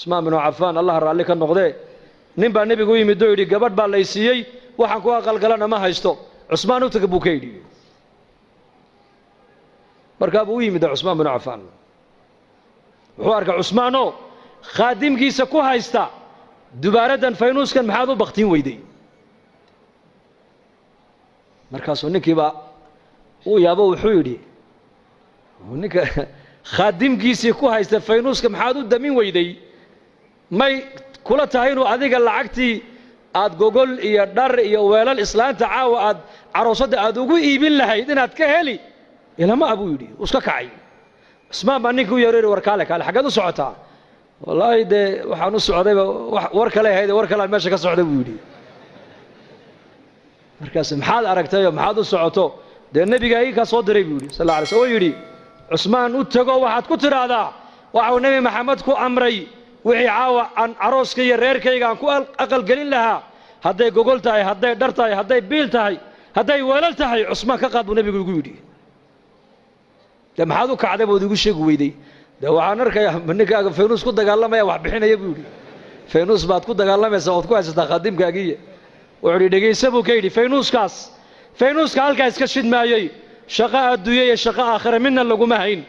عثمان بن عفان الله رالي كان نقضي نبا نبي قوي مدويري قبل بالليسيي waxaan ku aqal galana ma haysto Usmaan u tagay buu kaydhi markaa buu yimid Usmaan bin Affan wuxuu arkay Usmaano khaadimkiisa ku haysta dubaaradan faynuuskan maxaad u baqtiin weyday markaasoo ninkiiba uu yaabo wuxuu yidhi ninka khaadimkiisa ku haysta faynuuska maxaad u damin weyday may kula tahay inuu adiga lacagtii aad gogol iyo dhar iyo weelal islaanta caawa aad caroosada aad ugu iibin lahayd inaad ka heli ilama abu yidhi uska kacay Usmaan baa ninkuu yareeray war kale xageed u socotaa wallaahi de waxaan u socday war kale ahayd war kale meesha ka socday buu yidhi markaas maxaad aragtay maxaad u socoto de nabiga ay ka soo diray buu yidhi sallallahu alayhi wasallam yidhi Usmaan u tago waxaad ku tiraahdaa waxa nabi maxamed ku amray wixii caawa aan arooska iyo reerkayga aan ku aqal gelin lahaa hadday gogol tahay hadday dhar tahay hadday biil tahay hadday weelal tahay Usmaan ka qaad buu nabigu ugu yidhi de maxaad u kacday buu igu sheeg weyday de waxaan arkayaa ninkaaga faynuus ku dagaalamaya wax bixinaya buu yidhi faynuus baad ku dagaalamaysaa ood ku haysataa khadimkaagiiya wuxuu dhegeysa buu ka yidhi faynuuska halkaa iska shidmaayey shaqo adduunye iyo shaqo aakhira midna laguma hayn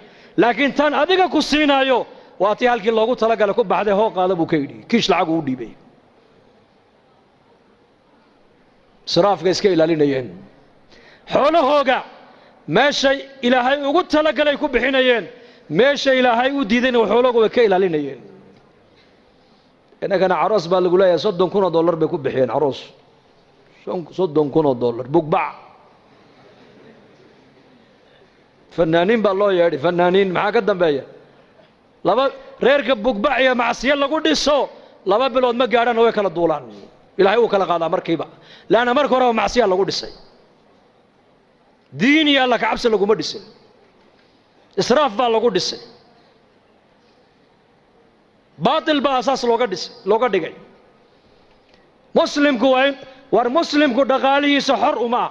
laakiin tan adiga ku siinaayo waa tii halkii loogu talagalay ku baxday hoo qaada buu ka yidhi kiish lacag uu dhiibay israafka iska ilaalinayeen xoolahooga meeshay ilaahay ugu talagalay ku bixinayeen meesha ilaahay u diidayna xoolahooga ka ilaalinayeen inagana aroos baa lagu leeyahay $30,000 bay ku bixiyeen aroos $30,000 bugbac fanaaniin baa loo yeedhay fanaaniin maxaa ka dambeeya laba reerka bugbac iyo macsiyo lagu dhiso laba bilood ma gaaraan way kala duulaan ilaahay uu kala qaadaa markiiba laana marka hore macsiyo lagu dhisay diin iyo alla ka cabsi lagu ma dhisin israaf baa lagu dhisay baatil baa asaas looga dhigay muslimku war muslimku dhaqaalihiisa xor uma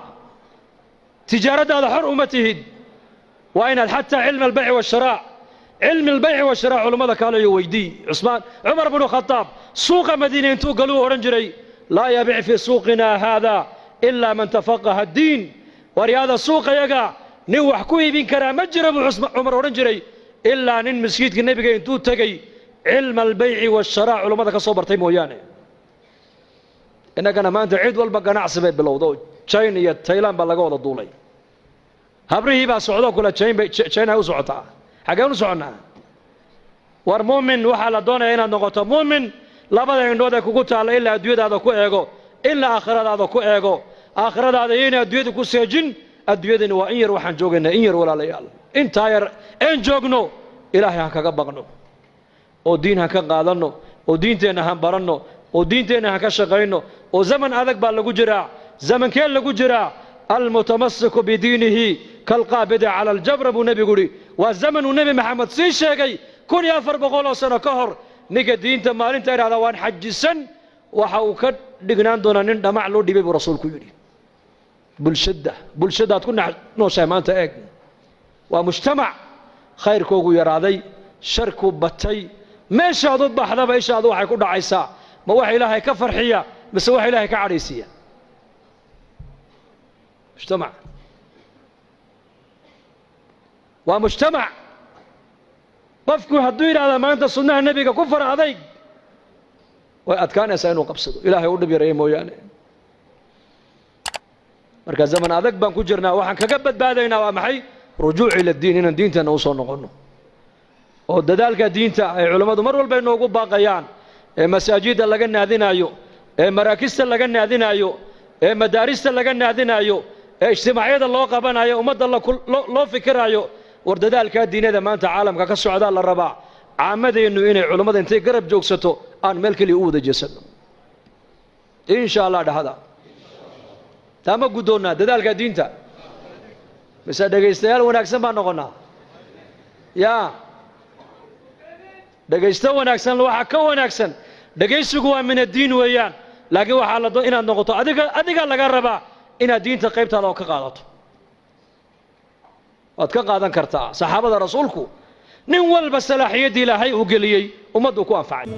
tijaaradaada xor uma tihid waa inaad xataa cilmi albayc washiraa علم البيع والشراء علماء قالوا يويدي عمر بن الخطاب سوق مدينة انتو قالوا أورنجري لا يبيع في سوقنا هذا إلا من تفقه الدين ورياضة السوق يقع نوح كوي بن كرام مجرب عمر أورنجري إلا نن مسجد النبي انتو تقي علم البيع والشراء علماء كصبر تيمو يعني إنك أنا ما أنت عيد والبقى نعصب بالوضوء تشين يا تايلاند بلغوا الدولي هبري با سعودة كلها تشين هاو سعودة حاجة سعنا war muumin waxa la doonayaa inaad noqoto muumin labada indhood ay kugu taala ilaa adduunyadaada ku eego ilaa aakhiradaada ku eego aakhiradaada inay adduunyada ku seejin adduunyadani waa in yar waxaan joogaynaa in yar walaalayaal inta yar aan joogno ilaahay ha kaga baqno oo diin ha ka qaadano oo diinteena ha baranno oo diinteena ha ka shaqeyno oo zaman adag baa lagu jiraa zamankee lagu jiraa المتمسك بدينه كالقابض على الجبر ابو نبي قولي والزمن النبي محمد سي شيغي كون يا فربقول سنه كهر نيجا دينتا مالنتا يرادا وان حجسن waxa uu ka dhignaan doona nin dhamac loo dhibay buu rasuulku yiri bulshada ku nooshay maanta eeg waa mujtamac khayrkoogu yaraaday sharku batay meeshaad u baxdaba ishaadu waxay ku dhacaysaa ma wax ilaahay ka farxiya mise wax ilaahay ka cadhaysiya مجتمع ومجتمع قفكو هدوير على ما أنت صنع النبي كفر عليك وأتكان يسألون قبصده إلهي ونبي ريمو يعني مركز زمن هذاك بان كجرنا وحن كقبت بعدين ومحي رجوع إلى الدين إن الدين تنوصل نقولنا ودذلك الدين تاع علماء مروا بين نوقو باقيان مساجد اللي قلنا هذين أيو مراكز اللي قلنا هذين أيو مدارس اللي قلنا هذين أيو اجتماعيات الله قبنا يا أمد الله كل لو فكر أيو وردذلك الدين هذا ما أنت عالم كالسعودة للرباع عامة إنه إن علماء أنت قرب جوكسته أن ملك اللي أود جسد إن شاء الله هذا تام قدونا ذلك الدين تا بس دقيستيال ونكسن ما نقولنا يا دقيستو ونكسن لو حكوا ونكسن دقيستوا من الدين ويان لكن وحال الله إن النقطة أديك الله قربا إن الدين تقيبت الله كقاضته وتكقاضن كرتا صحابة رسولكم nin walba salaaxiyadii ilaahay uu geliyey ummaddu ku anfacay